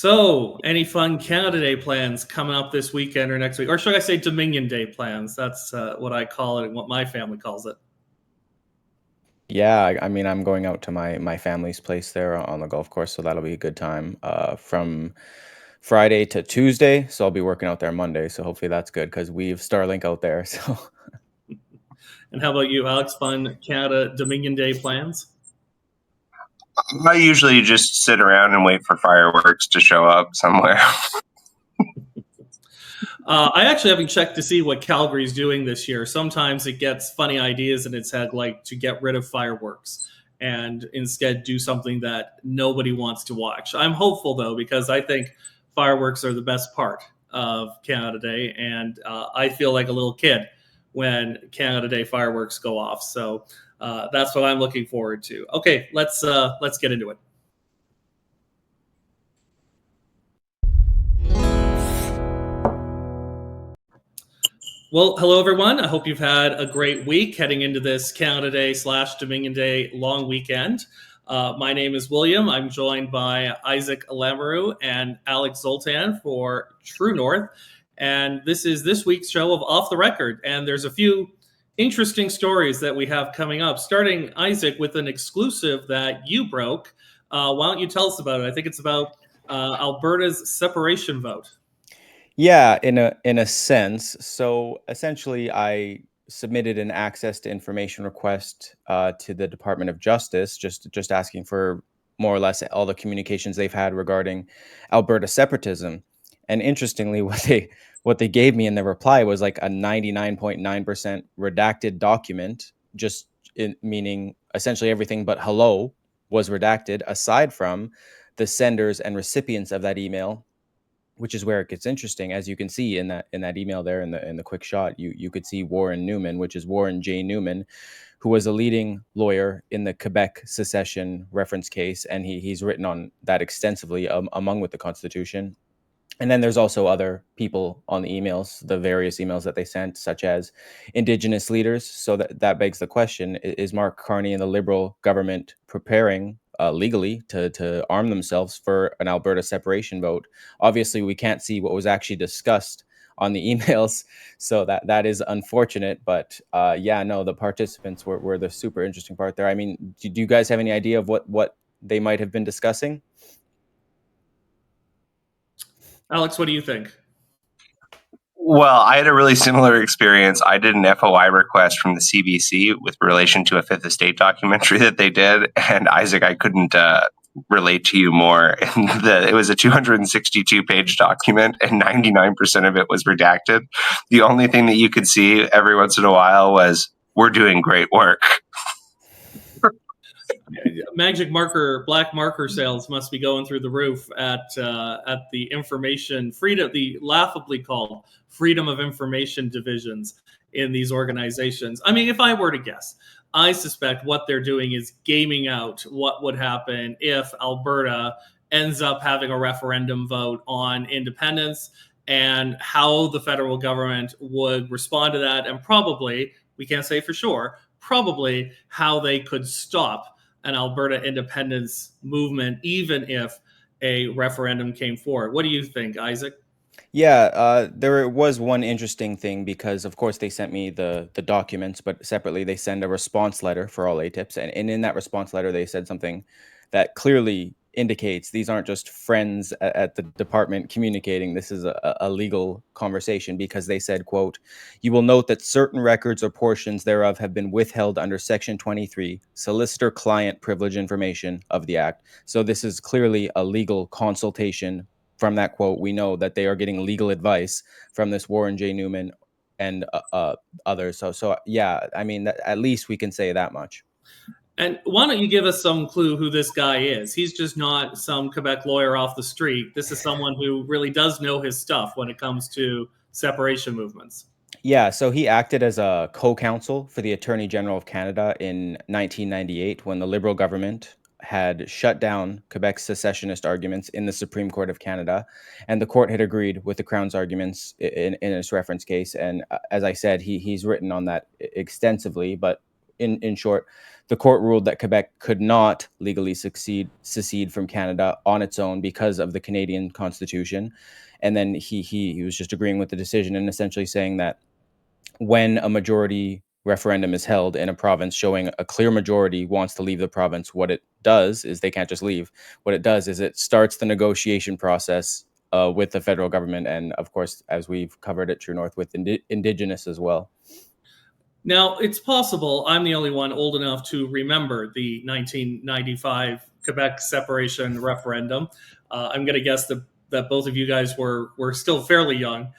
So, any fun Canada Day plans coming up this weekend or next week? Or should I say Dominion Day plans? That's what I call it and what my family calls it. Yeah, I mean, I'm going out to my family's place there on the golf course, so that'll be a good time. From Friday to Tuesday, so I'll be working out there Monday. So hopefully that's good because we have Starlink out there. So And how about you, Alex? Fun Canada Dominion Day plans? I usually just sit around and wait for fireworks to show up somewhere. I actually haven't checked to see what Calgary's doing this year. Sometimes it gets funny ideas in its head, like to get rid of fireworks and instead do something that nobody wants to watch. I'm hopeful, though, because I think fireworks are the best part of Canada Day, and I feel like a little kid when Canada Day fireworks go off. So that's what I'm looking forward to. Okay, let's get into it. Well, hello, everyone. I hope you've had a great week heading into this Canada Day / Dominion Day long weekend. My name is William. I'm joined by Isaac Lamoureux and Alex Zoltan for True North. And this is this week's show of Off the Record. And there's a few interesting stories that we have coming up, starting, Isaac, with an exclusive that you broke. Why don't you tell us about it? I think it's about Alberta's separation vote. yeah, in a sense. So essentially, I submitted an access to information request to the Department of Justice, just asking for more or less all the communications they've had regarding Alberta separatism. And interestingly, what they gave me in the reply was like a 99.9% redacted document, meaning essentially everything but hello was redacted, aside from the senders and recipients of that email, which is where it gets interesting. As you can see in that email there, in the quick shot, you could see Warren Newman, which is Warren J. Newman, who was a leading lawyer in the Quebec secession reference case, and he's written on that extensively, among with the Constitution. And then there's also other people on the emails, the various emails that they sent, such as Indigenous leaders. So that begs the question: is Mark Carney and the Liberal government preparing legally to arm themselves for an Alberta separation vote? Obviously, we can't see what was actually discussed on the emails, so that is unfortunate. But yeah, no, the participants were the super interesting part there. I mean, do you guys have any idea of what they might have been discussing? Alex, what do you think? Well, I had a really similar experience. I did an FOI request from the CBC with relation to a Fifth Estate documentary that they did. And Isaac, I couldn't relate to you more. It was a 262-page document, and 99% of it was redacted. The only thing that you could see every once in a while was, "We're doing great work." Magic marker, black marker sales must be going through the roof at the information freedom, the laughably called freedom of information divisions in these organizations. I mean, if I were to guess, I suspect what they're doing is gaming out what would happen if Alberta ends up having a referendum vote on independence and how the federal government would respond to that, and probably, we can't say for sure, probably how they could stop an Alberta independence movement, even if a referendum came forward. What do you think, Isaac? Yeah, there was one interesting thing because, of course, they sent me the documents, but separately they send a response letter for all ATIPs, and in that response letter they said something that clearly indicates these aren't just friends at the department communicating. This is a legal conversation, because they said, quote, "You will note that certain records or portions thereof have been withheld under Section 23, Solicitor-Client Privilege Information of the Act." So this is clearly a legal consultation. From that quote, we know that they are getting legal advice from this Warren J. Newman and others. So yeah, I mean, at least we can say that much. And why don't you give us some clue who this guy is? He's just not some Quebec lawyer off the street. This is someone who really does know his stuff when it comes to separation movements. Yeah, so he acted as a co-counsel for the Attorney General of Canada in 1998 when the Liberal government had shut down Quebec's secessionist arguments in the Supreme Court of Canada, and the court had agreed with the Crown's arguments in its reference case. And as I said, he's written on that extensively, but in short, the court ruled that Quebec could not legally secede from Canada on its own because of the Canadian Constitution. And then he was just agreeing with the decision and essentially saying that when a majority referendum is held in a province showing a clear majority wants to leave the province, what it does is they can't just leave. What it does is it starts the negotiation process with the federal government. And of course, as we've covered at True North, with Indigenous as well. Now, it's possible I'm the only one old enough to remember the 1995 Quebec separation referendum. I'm going to guess that both of you guys were still fairly young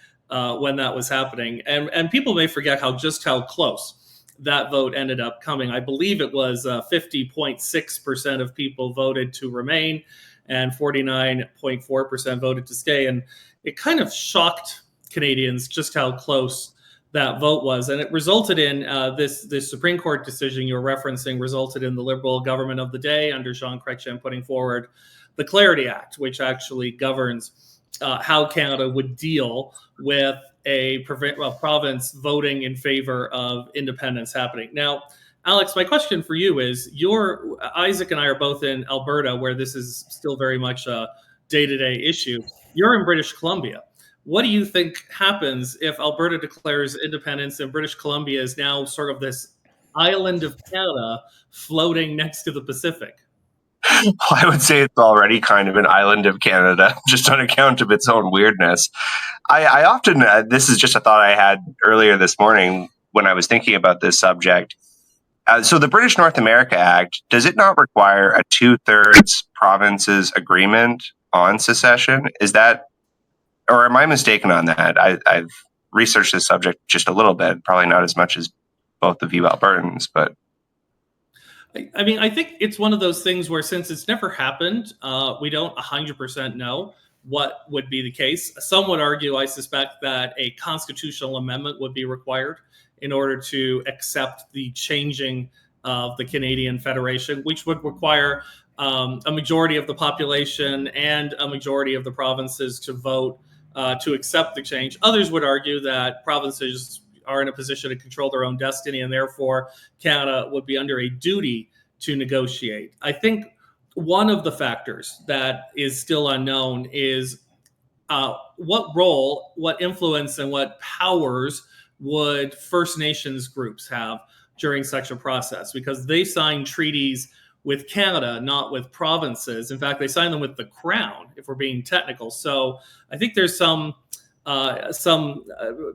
when that was happening. And people may forget how close that vote ended up coming. I believe it was 50.6% of people voted to remain and 49.4% voted to stay. And it kind of shocked Canadians just how close that vote was. And it resulted in this Supreme Court decision you're referencing resulted in the Liberal government of the day under Jean Chrétien putting forward the Clarity Act, which actually governs how Canada would deal with a province voting in favor of independence happening. Now, Alex, my question for you is, Isaac and I are both in Alberta, where this is still very much a day-to-day issue. You're in British Columbia. What do you think happens if Alberta declares independence and British Columbia is now sort of this island of Canada floating next to the Pacific? Well, I would say it's already kind of an island of Canada, just on account of its own weirdness. I often, this is just a thought I had earlier this morning when I was thinking about this subject. So the British North America Act, does it not require a 2/3 provinces agreement on secession? Is that, or am I mistaken on that? I've researched this subject just a little bit, probably not as much as both of you Albertans, but. I mean, I think it's one of those things where since it's never happened, we don't 100% know what would be the case. Some would argue, I suspect, that a constitutional amendment would be required in order to accept the changing of the Canadian Federation, which would require a majority of the population and a majority of the provinces to vote to accept the change. Others would argue that provinces are in a position to control their own destiny, and therefore Canada would be under a duty to negotiate. I think one of the factors that is still unknown is what role, what influence, and what powers would First Nations groups have during such a process, because they sign treaties with Canada, not with provinces. In fact, they sign them with the Crown, if we're being technical. So I think there's some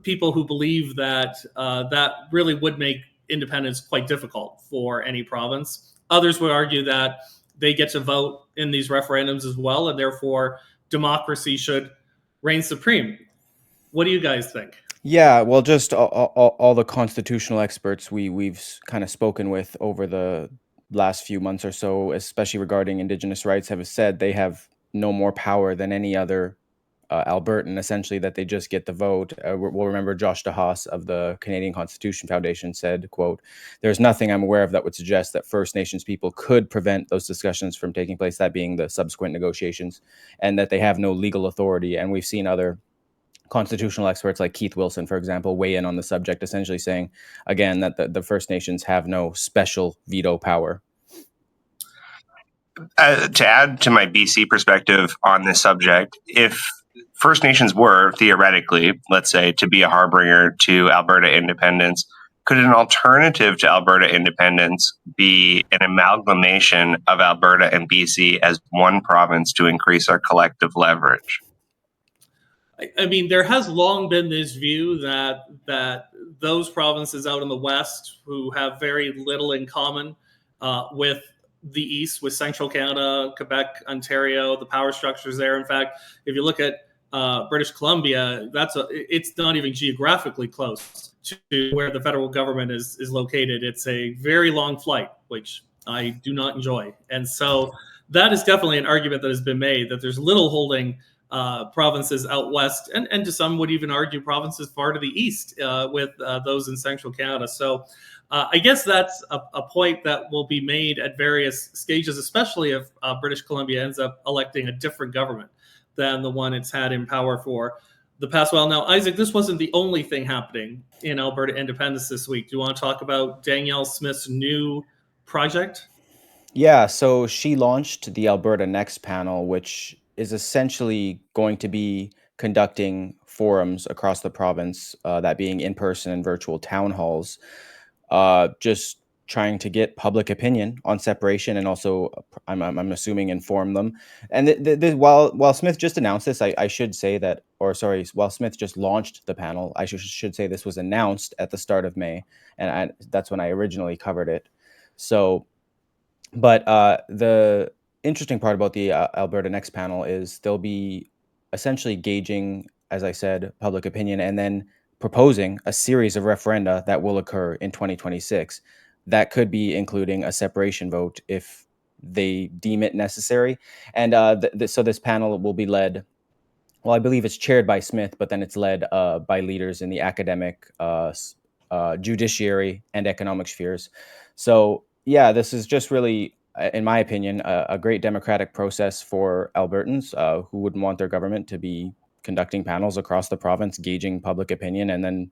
people who believe that that really would make independence quite difficult for any province. Others would argue that they get to vote in these referendums as well, and therefore democracy should reign supreme. What do you guys think? Yeah, well, just all the constitutional experts we've kind of spoken with over the last few months or so, especially regarding Indigenous rights, have said they have no more power than any other Albertan, essentially, that they just get the vote. We'll remember Josh DeHaas of the Canadian Constitution Foundation said, quote, "There's nothing I'm aware of that would suggest that First Nations people could prevent those discussions from taking place," that being the subsequent negotiations, and that they have no legal authority. And we've seen other constitutional experts like Keith Wilson, for example, weigh in on the subject, essentially saying, again, that the First Nations have no special veto power. To add to my BC perspective on this subject, if First Nations were, theoretically, let's say, to be a harbinger to Alberta independence, could an alternative to Alberta independence be an amalgamation of Alberta and BC as one province to increase our collective leverage? I mean, there has long been this view that those provinces out in the West who have very little in common with the East, with Central Canada, Quebec, Ontario, the power structures there. In fact, if you look at British Columbia, it's not even geographically close to where the federal government is located. It's a very long flight, which I do not enjoy. And so that is definitely an argument that has been made, that there's little holding provinces out west, and to some would even argue provinces far to the east with those in Central Canada. So I guess that's a point that will be made at various stages, especially if British Columbia ends up electing a different government than the one it's had in power for the past while. Now, Isaac, this wasn't the only thing happening in Alberta independence this week. Do you want to talk about Danielle Smith's new project? Yeah, so she launched the Alberta Next panel, which is essentially going to be conducting forums across the province, that being in person and virtual town halls, just trying to get public opinion on separation and also, I'm assuming, inform them. And while Smith just announced this, I should say that, or sorry, while Smith just launched the panel, I should say this was announced at the start of May, and that's when I originally covered it. So. But the interesting part about the Alberta Next panel is they'll be essentially gauging, as I said, public opinion and then proposing a series of referenda that will occur in 2026. That could be including a separation vote if they deem it necessary. And so this panel will be led, well, I believe it's chaired by Smith, but then it's led by leaders in the academic, judiciary, and economic spheres. So, yeah, this is just really, in my opinion, a great democratic process for Albertans who wouldn't want their government to be conducting panels across the province, gauging public opinion, and then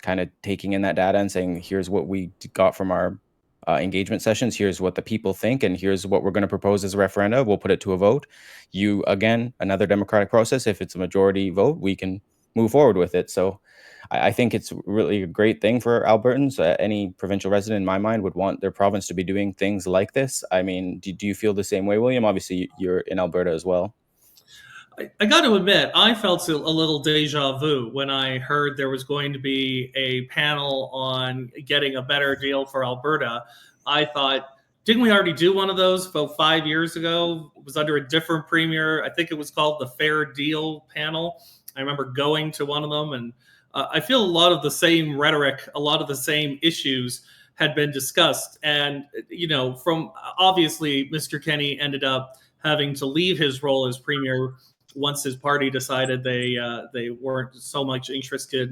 kind of taking in that data and saying, here's what we got from our engagement sessions, here's what the people think, and here's what we're going to propose as a referenda. We'll put it to a vote. Again, another democratic process. If it's a majority vote, we can move forward with it. So I think it's really a great thing for Albertans. Any provincial resident, in my mind, would want their province to be doing things like this. I mean, do you feel the same way, William? Obviously, you're in Alberta as well. I got to admit, I felt a little deja vu when I heard there was going to be a panel on getting a better deal for Alberta. I thought, didn't we already do one of those about 5 years ago? It was under a different premier. I think it was called the Fair Deal panel. I remember going to one of them, and I feel a lot of the same rhetoric, a lot of the same issues had been discussed. And, from obviously Mr. Kenney ended up having to leave his role as premier once his party decided they weren't so much interested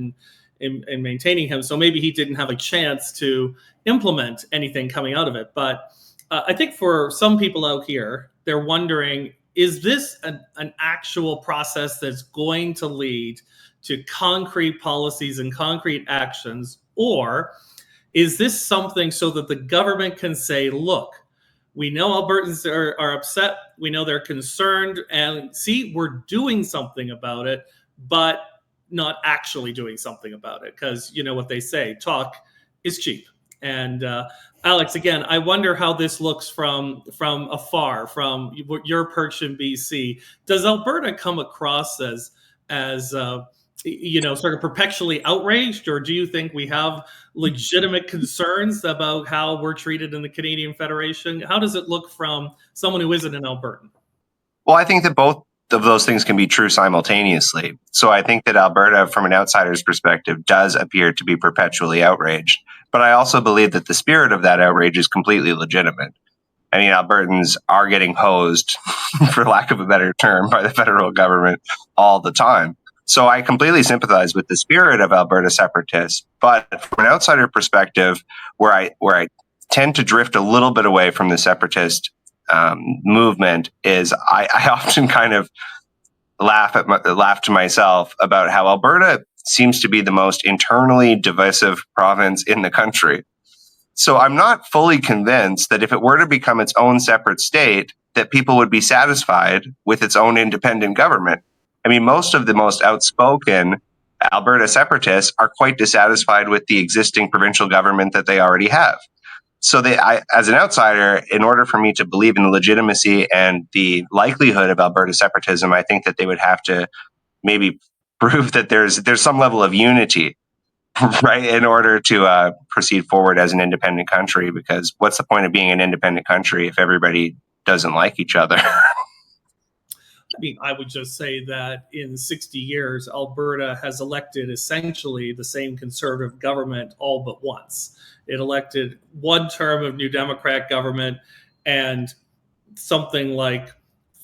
in maintaining him. So maybe he didn't have a chance to implement anything coming out of it. But I think for some people out here, they're wondering, is this an actual process that's going to lead to concrete policies and concrete actions? Or is this something so that the government can say, look, we know Albertans are upset. We know they're concerned. And see, we're doing something about it, but not actually doing something about it. Because you know what they say, talk is cheap. And Alex, again, I wonder how this looks from afar, from your perch in BC. Does Alberta come across as sort of perpetually outraged, or do you think we have legitimate concerns about how we're treated in the Canadian Federation? How does it look from someone who isn't an Albertan? Well, I think that both of those things can be true simultaneously. So I think that Alberta, from an outsider's perspective, does appear to be perpetually outraged. But I also believe that the spirit of that outrage is completely legitimate. I mean, Albertans are getting hosed, for lack of a better term, by the federal government all the time. So I completely sympathize with the spirit of Alberta separatists. But from an outsider perspective, where I tend to drift a little bit away from the separatist movement, is I often kind of laugh to myself about how Alberta seems to be the most internally divisive province in the country. So I'm not fully convinced that if it were to become its own separate state, that people would be satisfied with its own independent government. I mean, most of the most outspoken Alberta separatists are quite dissatisfied with the existing provincial government that they already have. So as an outsider, in order for me to believe in the legitimacy and the likelihood of Alberta separatism, I think that they would have to maybe prove that there's some level of unity, right, in order to proceed forward as an independent country. Because what's the point of being an independent country if everybody doesn't like each other? I mean, I would just say that in 60 years, Alberta has elected essentially the same conservative government all but once. It elected one term of New Democrat government and something like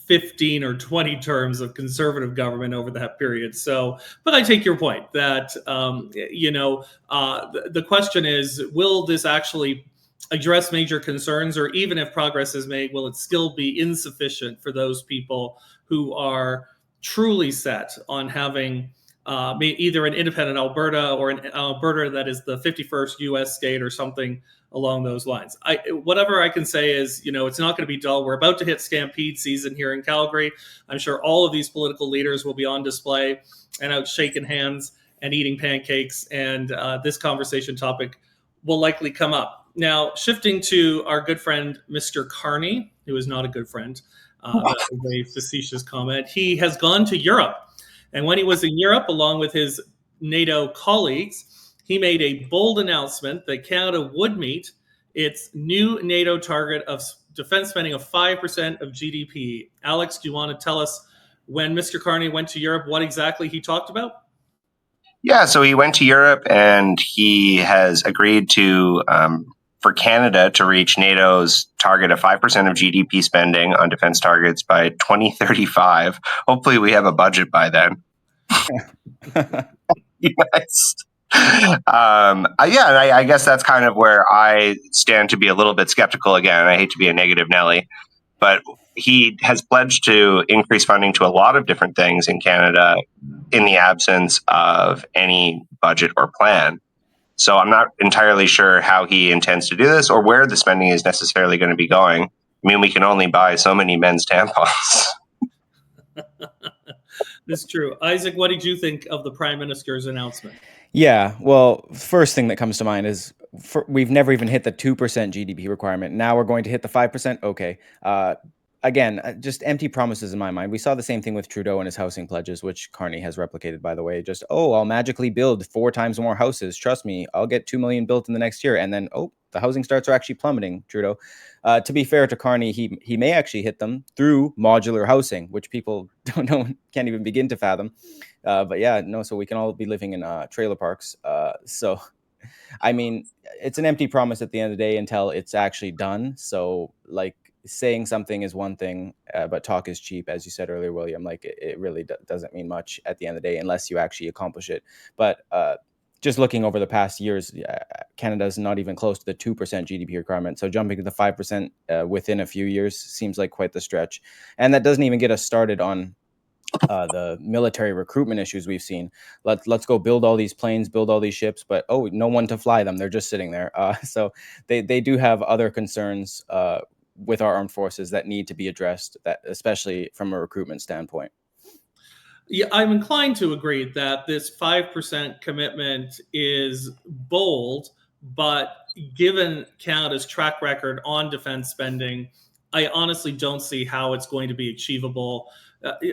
15 or 20 terms of conservative government over that period. So, but I take your point that, the question is, will this actually address major concerns, or even if progress is made, will it still be insufficient for those people who are truly set on having either an independent Alberta or an Alberta that is the 51st U.S. state or something along those lines. Whatever I can say is, it's not going to be dull. We're about to hit stampede season here in Calgary. I'm sure all of these political leaders will be on display and out shaking hands and eating pancakes, and this conversation topic will likely come up. Now, shifting to our good friend, Mr. Carney, who is not a good friend, that is a facetious comment. He has gone to Europe. And when he was in Europe, along with his NATO colleagues, he made a bold announcement that Canada would meet its new NATO target of defense spending of 5% of GDP. Alex, do you want to tell us when Mr. Carney went to Europe, what exactly he talked about? Yeah, so he went to Europe and he has agreed to for Canada to reach NATO's target of 5% of GDP spending on defense targets by 2035. Hopefully we have a budget by then. Yes. I guess that's kind of where I stand to be a little bit skeptical again. I hate to be a negative Nelly, but he has pledged to increase funding to a lot of different things in Canada in the absence of any budget or plan. So I'm not entirely sure how he intends to do this or where the spending is necessarily going to be going. I mean, we can only buy so many men's tampons. This is true. Isaac, what did you think of the Prime Minister's announcement? Yeah, well, first thing that comes to mind is we've never even hit the 2% GDP requirement. Now we're going to hit the 5%. Okay. Again, just empty promises in my mind. We saw the same thing with Trudeau and his housing pledges, which Carney has replicated, by the way. Just, I'll magically build 4 times more houses. Trust me, I'll get 2 million built in the next year. And then, the housing starts are actually plummeting, Trudeau. To be fair to Carney, he may actually hit them through modular housing, which people can't even begin to fathom. But yeah, no, so we can all be living in trailer parks. So, I mean, it's an empty promise at the end of the day until it's actually done. So, like, saying something is one thing, but talk is cheap, as you said earlier, William. Like, it really doesn't mean much at the end of the day unless you actually accomplish it. But just looking over the past years, Canada's not even close to the 2% GDP requirement. So jumping to the 5% within a few years seems like quite the stretch. And that doesn't even get us started on the military recruitment issues we've seen. Let's go build all these planes, build all these ships, but no one to fly them. They're just sitting there. So they do have other concerns with our armed forces that need to be addressed, that especially from a recruitment standpoint. Yeah, I'm inclined to agree that this 5% commitment is bold, but given Canada's track record on defense spending, I honestly don't see how it's going to be achievable,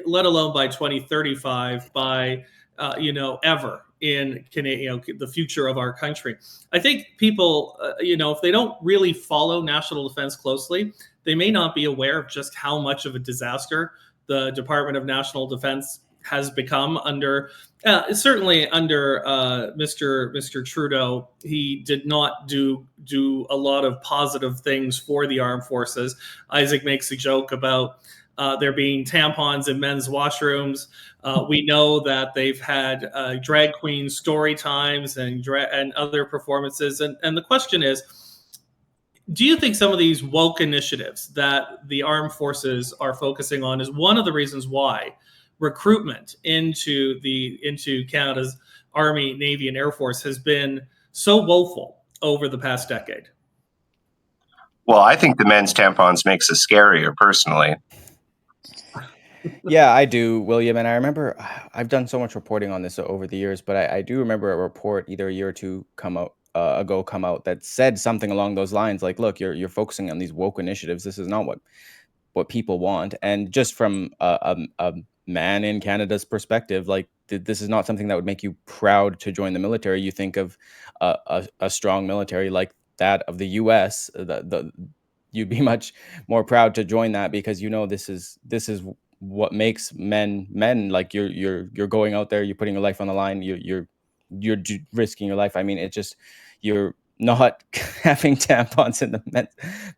let alone by 2035, by ever in Canada, the future of our country. I think people, if they don't really follow national defense closely, they may not be aware of just how much of a disaster the Department of National Defense has become under, certainly under Mr. Trudeau. He did not do a lot of positive things for the armed forces. Isaac makes a joke about there being tampons in men's washrooms. We know that they've had drag queen story times and other performances. And the question is, do you think some of these woke initiatives that the armed forces are focusing on is one of the reasons why recruitment into Canada's Army, Navy, and Air Force has been so woeful over the past decade? Well, I think the men's tampons makes us scarier, personally. Yeah, I do, William. And I remember I've done so much reporting on this over the years, but I do remember a report either a year or two come out that said something along those lines. Like, look, you're focusing on these woke initiatives. This is not what people want. And just from a man in Canada's perspective, like, this is not something that would make you proud to join the military. You think of a strong military like that of the U.S. You'd be much more proud to join that because this is what makes men. Like, you're going out there, you're putting your life on the line, you're risking your life. I mean, it's just, you're not having tampons in the men's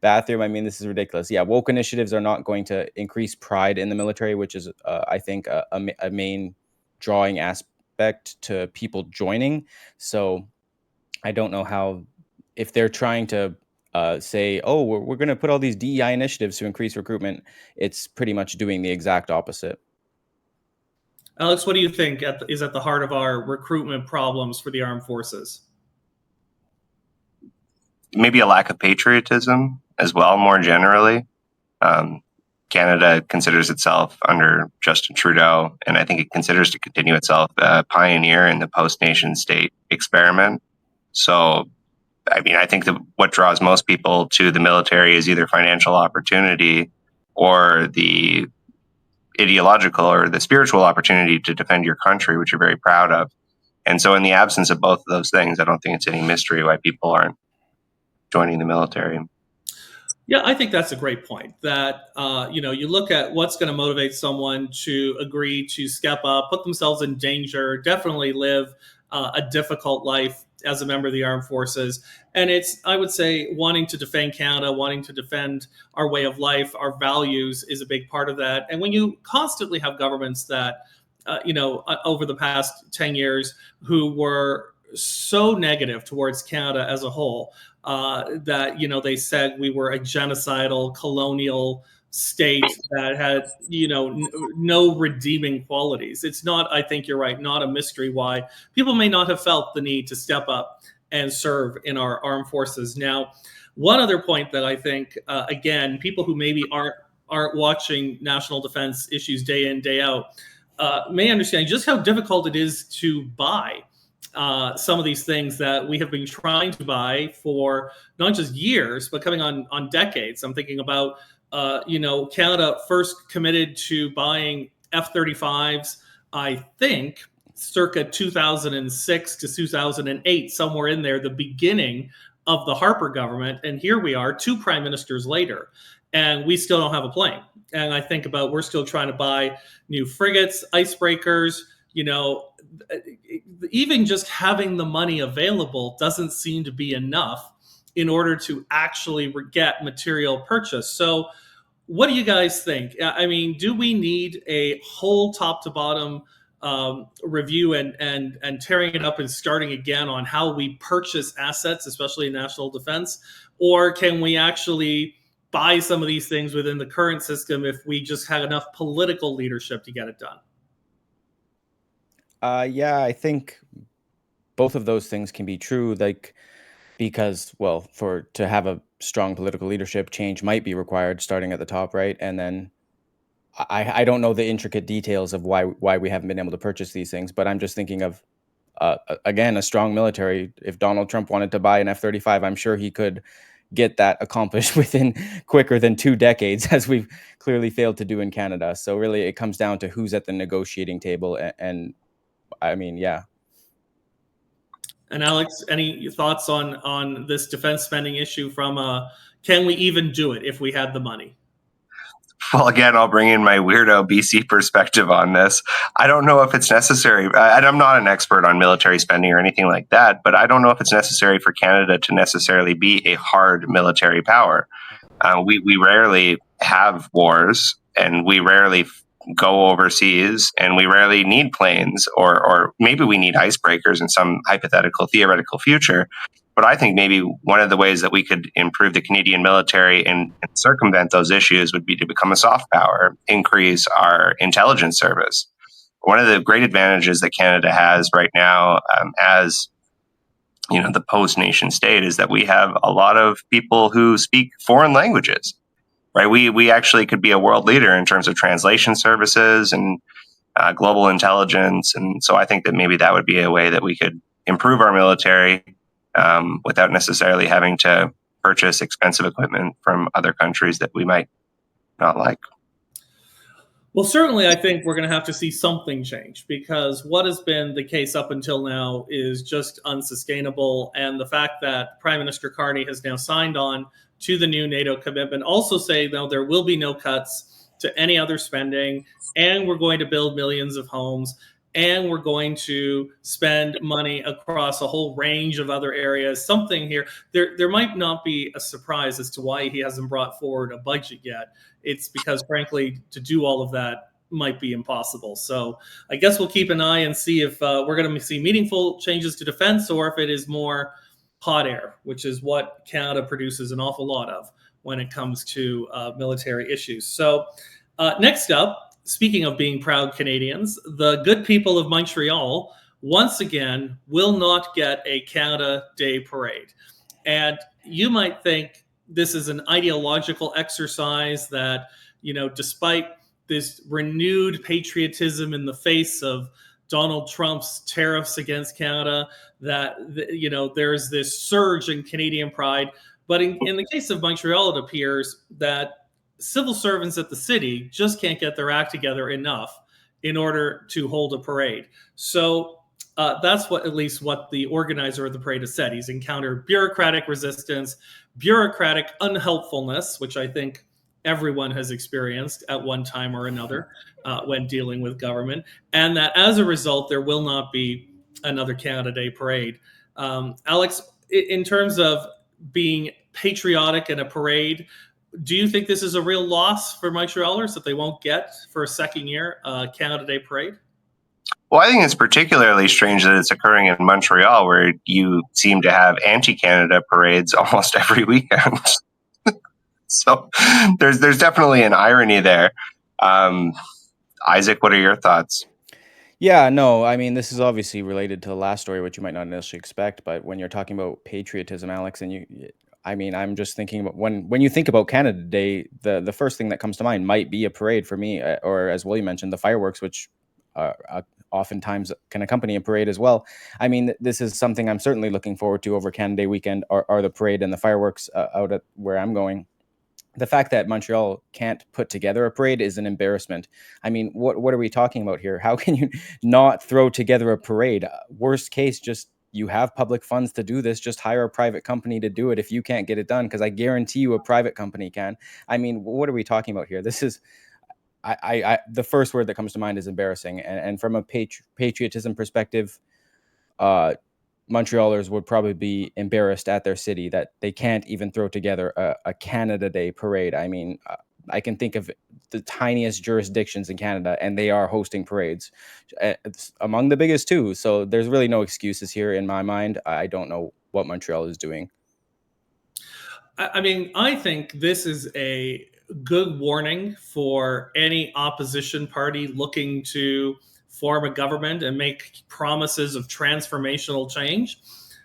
bathroom. I mean, this is ridiculous. Yeah, woke initiatives are not going to increase pride in the military, which is, I think, a main drawing aspect to people joining. So I don't know how, if they're trying to say, we're going to put all these DEI initiatives to increase recruitment, it's pretty much doing the exact opposite. Alex, what do you think is at the heart of our recruitment problems for the armed forces? Maybe a lack of patriotism as well, more generally. Canada considers itself under Justin Trudeau, and I think it considers to continue itself a pioneer in the post-nation state experiment. So, I mean, I think that what draws most people to the military is either financial opportunity or the ideological or the spiritual opportunity to defend your country, which you're very proud of. And so, in the absence of both of those things, I don't think it's any mystery why people aren't joining the military. Yeah, I think that's a great point. That you look at what's going to motivate someone to agree to step up, put themselves in danger, definitely live a difficult life as a member of the armed forces. And it's, I would say, wanting to defend Canada, wanting to defend our way of life, our values is a big part of that. And when you constantly have governments that, over the past 10 years, who were so negative towards Canada as a whole, that they said we were a genocidal colonial state that had no redeeming qualities. It's not, I think you're right, not a mystery why people may not have felt the need to step up and serve in our armed forces. Now, one other point that I think, again, people who maybe aren't watching national defense issues day in, day out, may understand just how difficult it is to buy some of these things that we have been trying to buy for not just years, but coming on decades. I'm thinking about, Canada first committed to buying F-35s, I think, circa 2006 to 2008, somewhere in there, the beginning of the Harper government. And here we are, 2 prime ministers later, and we still don't have a plane. And I think about, we're still trying to buy new frigates, icebreakers. Even just having the money available doesn't seem to be enough in order to actually get material purchase. So what do you guys think? I mean, do we need a whole top to bottom review and tearing it up and starting again on how we purchase assets, especially in national defense? Or can we actually buy some of these things within the current system if we just had enough political leadership to get it done? Yeah, I think both of those things can be true. Because, well, to have a strong political leadership, change might be required, starting at the top, right? And then I don't know the intricate details of why we haven't been able to purchase these things, but I'm just thinking of again, a strong military. If Donald Trump wanted to buy an F-35, I'm sure he could get that accomplished within quicker than 2 decades, as we've clearly failed to do in Canada. So really, it comes down to who's at the negotiating table, and I mean, yeah. And Alex, any thoughts on this defense spending issue from can we even do it if we had the money? Well, again, I'll bring in my weirdo BC perspective on this. I don't know if it's necessary. And I'm not an expert on military spending or anything like that, but I don't know if it's necessary for Canada to necessarily be a hard military power. We rarely have wars, and we rarely go overseas, and we rarely need planes, or maybe we need icebreakers in some hypothetical, theoretical future. But I think maybe one of the ways that we could improve the Canadian military and circumvent those issues would be to become a soft power, increase our intelligence service. One of the great advantages that Canada has right now, as the post-nation state, is that we have a lot of people who speak foreign languages. Right, we actually could be a world leader in terms of translation services and global intelligence, and so I think that maybe that would be a way that we could improve our military without necessarily having to purchase expensive equipment from other countries that we might not like. Well, certainly, I think we're going to have to see something change, because what has been the case up until now is just unsustainable. And the fact that Prime Minister Carney has now signed on to the new NATO commitment, also say, no, there will be no cuts to any other spending, and we're going to build millions of homes, and we're going to spend money across a whole range of other areas. Something here, there might not be a surprise as to why he hasn't brought forward a budget yet. It's because, frankly, to do all of that might be impossible. So I guess we'll keep an eye and see if we're going to see meaningful changes to defense, or if it is more hot air, which is what Canada produces an awful lot of when it comes to military issues. So next up, speaking of being proud Canadians, the good people of Montreal once again will not get a Canada Day parade. And you might think this is an ideological exercise that, despite this renewed patriotism in the face of Donald Trump's tariffs against Canada, that, there's this surge in Canadian pride. But in the case of Montreal, it appears that civil servants at the city just can't get their act together enough in order to hold a parade. So that's at least what the organizer of the parade has said. He's encountered bureaucratic resistance, bureaucratic unhelpfulness, which I think everyone has experienced at one time or another when dealing with government, and that as a result, there will not be another Canada Day parade. Alex, in terms of being patriotic in a parade, do you think this is a real loss for Montrealers that they won't get for a second year Canada Day parade? Well, I think it's particularly strange that it's occurring in Montreal, where you seem to have anti-Canada parades almost every weekend. So there's definitely an irony there. Isaac, what are your thoughts? Yeah, no, I mean, this is obviously related to the last story, which you might not initially expect. But when you're talking about patriotism, Alex, and I'm just thinking about when you think about Canada Day, the first thing that comes to mind might be a parade for me, or as William mentioned, the fireworks, which oftentimes can accompany a parade as well. I mean, this is something I'm certainly looking forward to over Canada Day weekend, are the parade and the fireworks out at where I'm going. The fact that Montreal can't put together a parade is an embarrassment. I mean, what are we talking about here? How can you not throw together a parade? Worst case, just you have public funds to do this. Just hire a private company to do it if you can't get it done, because I guarantee you a private company can. I mean, what are we talking about here? This is, the first word that comes to mind is embarrassing. And from a patriotism perspective, Montrealers would probably be embarrassed at their city that they can't even throw together a Canada Day parade. I mean, I can think of the tiniest jurisdictions in Canada, and they are hosting parades, it's among the biggest too. So there's really no excuses here in my mind. I don't know what Montreal is doing. I mean, I think this is a good warning for any opposition party looking to form a government and make promises of transformational change.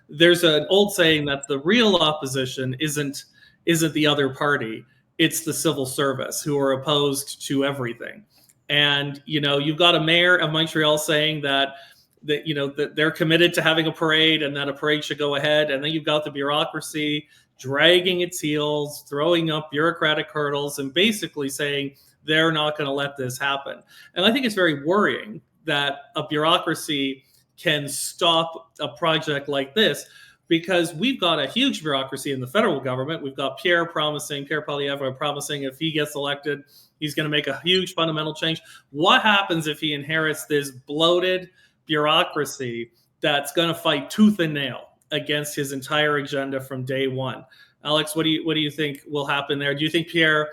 There's an old saying that the real opposition isn't the other party, it's the civil service, who are opposed to everything. And you've got a mayor of Montreal saying that they're committed to having a parade and that a parade should go ahead, and then you've got the bureaucracy dragging its heels, throwing up bureaucratic hurdles, and basically saying they're not going to let this happen. And I think it's very worrying that a bureaucracy can stop a project like this, because we've got a huge bureaucracy in the federal government. We've got Pierre Poilievre promising if he gets elected, he's going to make a huge fundamental change. What happens if he inherits this bloated bureaucracy that's going to fight tooth and nail against his entire agenda from day one? Alex, what do you think will happen there? Do you think Pierre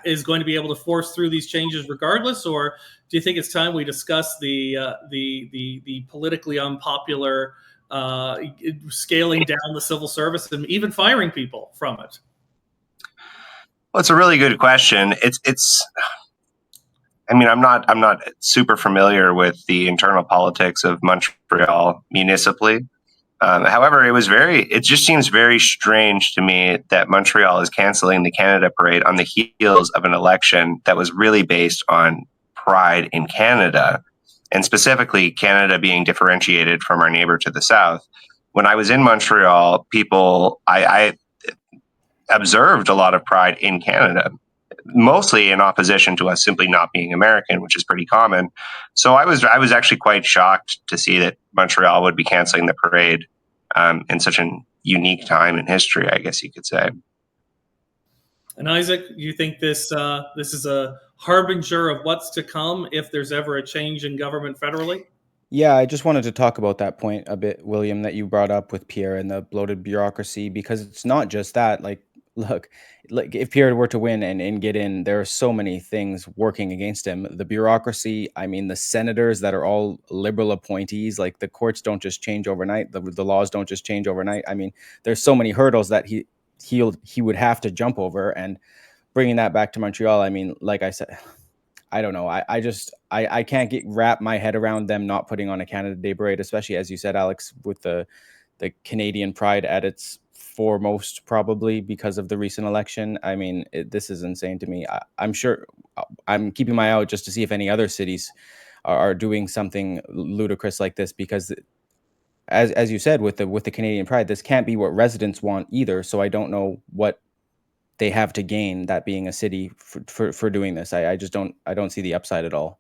is going to be able to force through these changes regardless, or do you think it's time we discuss the politically unpopular scaling down the civil service and even firing people from it? Well, it's a really good question. It's. I mean, I'm not super familiar with the internal politics of Montreal municipally. However, it just seems very strange to me that Montreal is canceling the Canada Parade on the heels of an election that was really based on pride in Canada, and specifically Canada being differentiated from our neighbor to the south. When I was in Montreal, I observed a lot of pride in Canada, mostly in opposition to us simply not being American, which is pretty common. So I was actually quite shocked to see that Montreal would be canceling the parade in such a unique time in history, I guess you could say. And Isaac, you think this is a harbinger of what's to come if there's ever a change in government federally? Yeah, I just wanted to talk about that point a bit, William, that you brought up with Pierre and the bloated bureaucracy, because it's not just that. Look, if Pierre were to win and get in, there are so many things working against him. The bureaucracy, I mean, the senators that are all liberal appointees, like the courts don't just change overnight. The laws don't just change overnight. I mean, there's so many hurdles that he would have to jump over. And bringing that back to Montreal, I mean, like I said, I don't know. I can't wrap my head around them not putting on a Canada Day parade, especially as you said, Alex, with the Canadian pride at its foremost, probably because of the recent election. I mean, this is insane to me. I'm sure I'm keeping my eye out just to see if any other cities are doing something ludicrous like this, because as you said, with the Canadian pride, this can't be what residents want either. So I don't know what they have to gain, that being a city, for doing this. I just don't see the upside at all.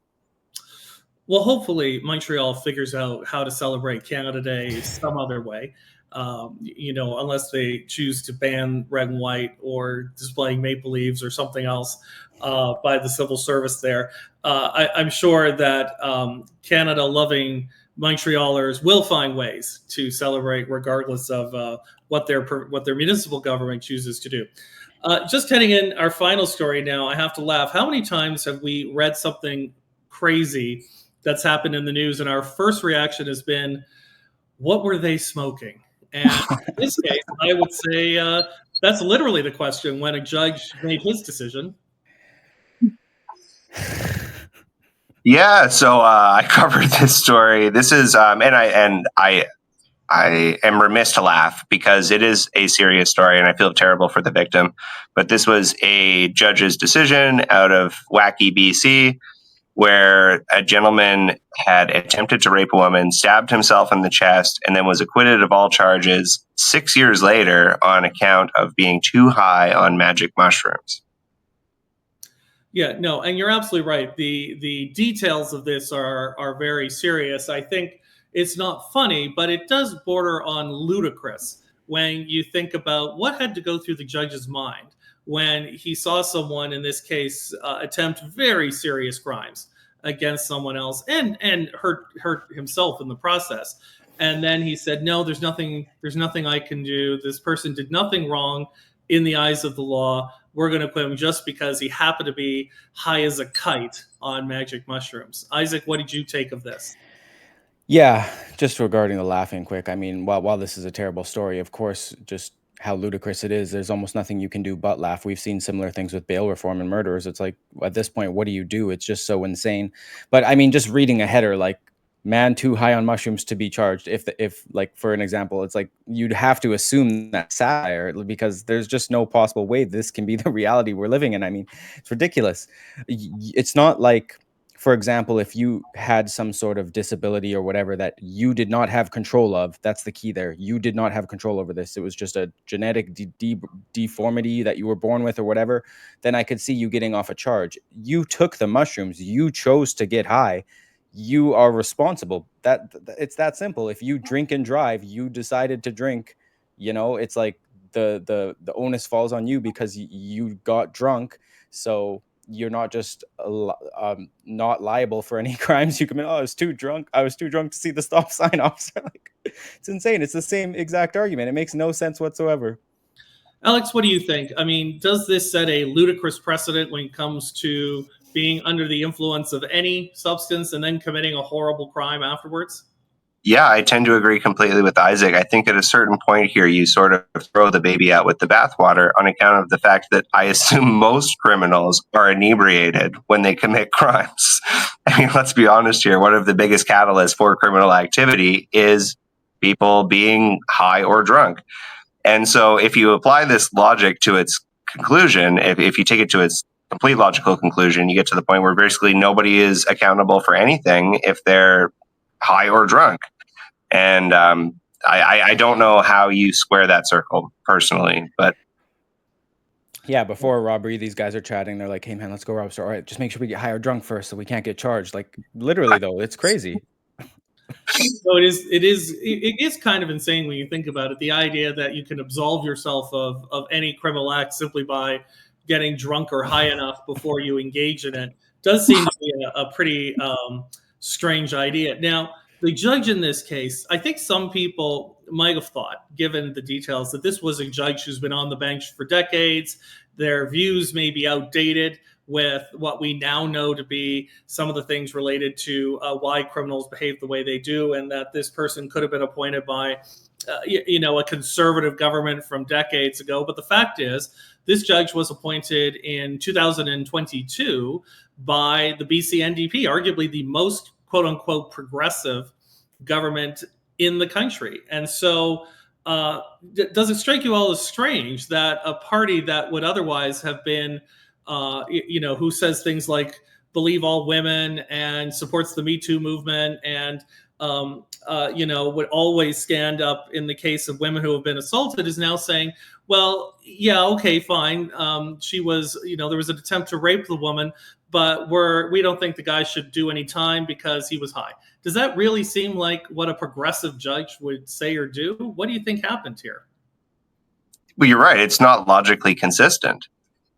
Well, hopefully Montreal figures out how to celebrate Canada Day some other way. Unless they choose to ban red and white or displaying maple leaves or something else by the civil service there. I'm sure that Canada-loving Montrealers will find ways to celebrate, regardless of what their municipal government chooses to do. Just heading in our final story now, I have to laugh. How many times have we read something crazy that's happened in the news, and our first reaction has been, what were they smoking? And in this case, I would say that's literally the question when a judge made his decision. Yeah, so I covered this story. This is, and I am remiss to laugh because it is a serious story, and I feel terrible for the victim. But this was a judge's decision out of wacky BC, where a gentleman had attempted to rape a woman, stabbed himself in the chest, and then was acquitted of all charges 6 years later on account of being too high on magic mushrooms. Yeah, no, and you're absolutely right. The details of this are very serious. I think it's not funny, but it does border on ludicrous when you think about what had to go through the judge's mind when he saw someone, in this case, attempt very serious crimes against someone else and hurt himself in the process. And then he said, no, there's nothing I can do. This person did nothing wrong in the eyes of the law. We're going to quit him just because he happened to be high as a kite on magic mushrooms. Isaac, what did you take of this? Yeah, just regarding the laughing quick. I mean, while this is a terrible story, of course, just how ludicrous it is, there's almost nothing you can do but laugh. We've seen similar things with bail reform and murderers. It's like, at this point, what do you do? It's just so insane. But I mean, just reading a header like, man too high on mushrooms to be charged. If like, for an example, it's like you'd have to assume that satire, because there's just no possible way this can be the reality we're living in. I mean, it's ridiculous. It's not like, for example, if you had some sort of disability or whatever that you did not have control of, that's the key there. You did not have control over this. It was just a genetic deformity that you were born with or whatever. Then I could see you getting off a charge. You took the mushrooms. You chose to get high. You are responsible. It's that simple. If you drink and drive, you decided to drink, it's like the onus falls on you because you got drunk. So you're not just not liable for any crimes you commit. Oh, I was too drunk to see the stop sign, officer. Like, it's insane. It's the same exact argument. It makes no sense whatsoever. Alex, what do you think? I mean, does this set a ludicrous precedent when it comes to being under the influence of any substance and then committing a horrible crime afterwards? Yeah, I tend to agree completely with Isaac. I think at a certain point here, you sort of throw the baby out with the bathwater on account of the fact that I assume most criminals are inebriated when they commit crimes. I mean, let's be honest here. One of the biggest catalysts for criminal activity is people being high or drunk. And so if you apply this logic to its conclusion, if you take it to its complete logical conclusion, you get to the point where basically nobody is accountable for anything if they're high or drunk. And I don't know how you square that circle personally, but yeah, before a robbery, these guys are chatting. They're like, "Hey man, let's go rob a store. All right, just make sure we get high or drunk first, so we can't get charged." Like, literally though, it's crazy. So it is kind of insane when you think about it. The idea that you can absolve yourself of any criminal act simply by getting drunk or high enough before you engage in it does seem to be a pretty strange idea. Now, the judge in this case, I think some people might have thought, given the details, that this was a judge who's been on the bench for decades. Their views may be outdated, with what we now know to be some of the things related to why criminals behave the way they do, and that this person could have been appointed by, a conservative government from decades ago. But the fact is, this judge was appointed in 2022 by the BC NDP, arguably the most quote unquote progressive government in the country. And so does it strike you all as strange that a party that would otherwise have been, who says things like believe all women and supports the Me Too movement and, would always stand up in the case of women who have been assaulted, is now saying, well, yeah, okay, fine. She was, there was an attempt to rape the woman, but we don't think the guy should do any time because he was high. Does that really seem like what a progressive judge would say or do? What do you think happened here? Well, you're right. It's not logically consistent.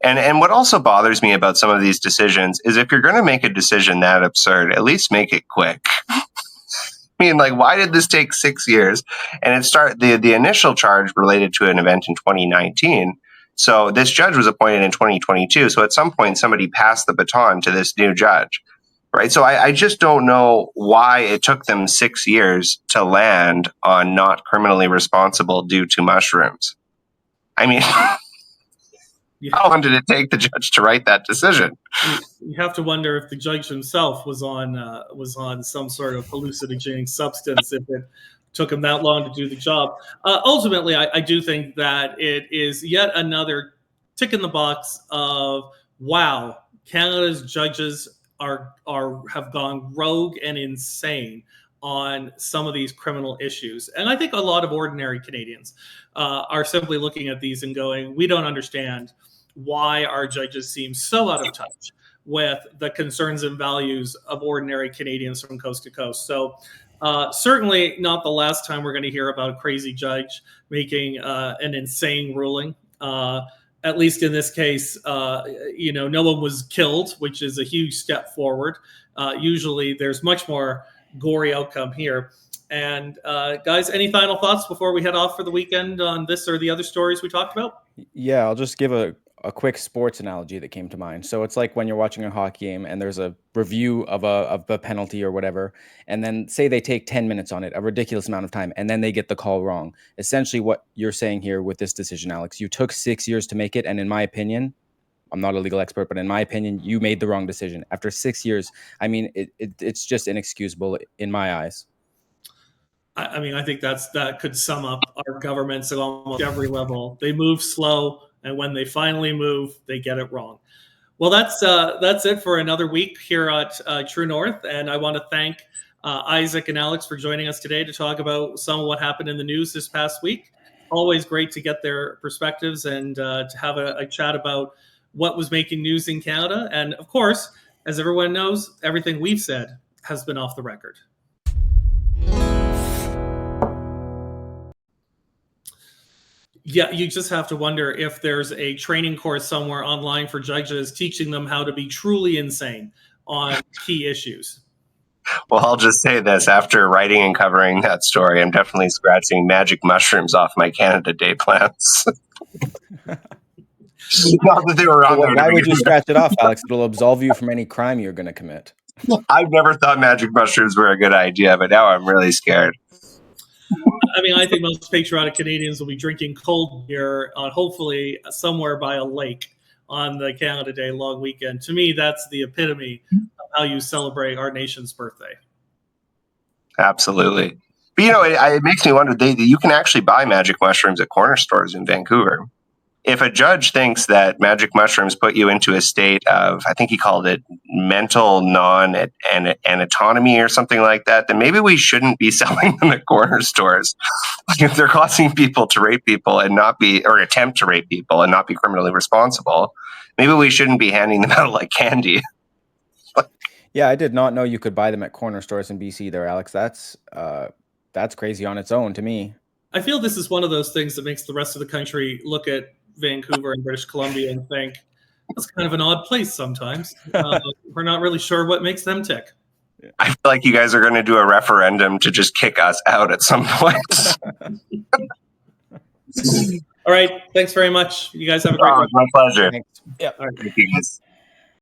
And what also bothers me about some of these decisions is if you're going to make a decision that absurd, at least make it quick. I mean, like, why did this take 6 years? And the initial charge related to an event in 2019. So this judge was appointed in 2022. So at some point, somebody passed the baton to this new judge, right? So I just don't know why it took them 6 years to land on not criminally responsible due to mushrooms. I mean, how long did it take the judge to write that decision? You have to wonder if the judge himself was on some sort of hallucinogenic substance if it took him that long to do the job. Ultimately, I do think that it is yet another tick in the box of, wow, Canada's judges have gone rogue and insane on some of these criminal issues. And I think a lot of ordinary Canadians are simply looking at these and going, we don't understand why our judges seem so out of touch with the concerns and values of ordinary Canadians from coast to coast. So certainly not the last time we're going to hear about a crazy judge making an insane ruling. At least in this case, no one was killed, which is a huge step forward. Usually there's much more gory outcome here. And guys, any final thoughts before we head off for the weekend on this or the other stories we talked about? Yeah, I'll just give a quick sports analogy that came to mind. So it's like when you're watching a hockey game and there's a review of a penalty or whatever, and then say they take 10 minutes on it, a ridiculous amount of time, and then they get the call wrong. Essentially what you're saying here with this decision, Alex, you took 6 years to make it, and in my opinion, I'm not a legal expert, but in my opinion, you made the wrong decision. After 6 years, I mean, it's just inexcusable in my eyes. I mean, I think that could sum up our governments at almost every level. They move slow, and when they finally move, they get it wrong. Well, that's it for another week here at True North, and I want to thank Isaac and Alex for joining us today to talk about some of what happened in the news this past week. Always great to get their perspectives and to have a chat about what was making news in Canada. And of course, as everyone knows, everything we've said has been off the record. Yeah, you just have to wonder if there's a training course somewhere online for judges teaching them how to be truly insane on key issues. Well, I'll just say this. After writing and covering that story, I'm definitely scratching magic mushrooms off my Canada Day plans. Not that they were on there. Why would you scratch it off, Alex? It'll absolve you from any crime you're going to commit. I've never thought magic mushrooms were a good idea, but now I'm really scared. I mean, I think most patriotic Canadians will be drinking cold beer, hopefully somewhere by a lake on the Canada Day long weekend. To me, that's the epitome of how you celebrate our nation's birthday. Absolutely. But, it makes me wonder, you can actually buy magic mushrooms at corner stores in Vancouver. If a judge thinks that magic mushrooms put you into a state of, I think he called it mental non-autonomy or something like that, then maybe we shouldn't be selling them at corner stores. Like if they're causing people to rape people and or attempt to rape people and not be criminally responsible, maybe we shouldn't be handing them out like candy. Yeah, I did not know you could buy them at corner stores in BC there, Alex. That's crazy on its own to me. I feel this is one of those things that makes the rest of the country look at Vancouver and British Columbia and think it's kind of an odd place sometimes. We're not really sure what makes them tick. I feel like you guys are going to do a referendum to just kick us out at some point. All right. Thanks very much. You guys have a great My pleasure. Thanks. Yeah. All right. Thank you guys.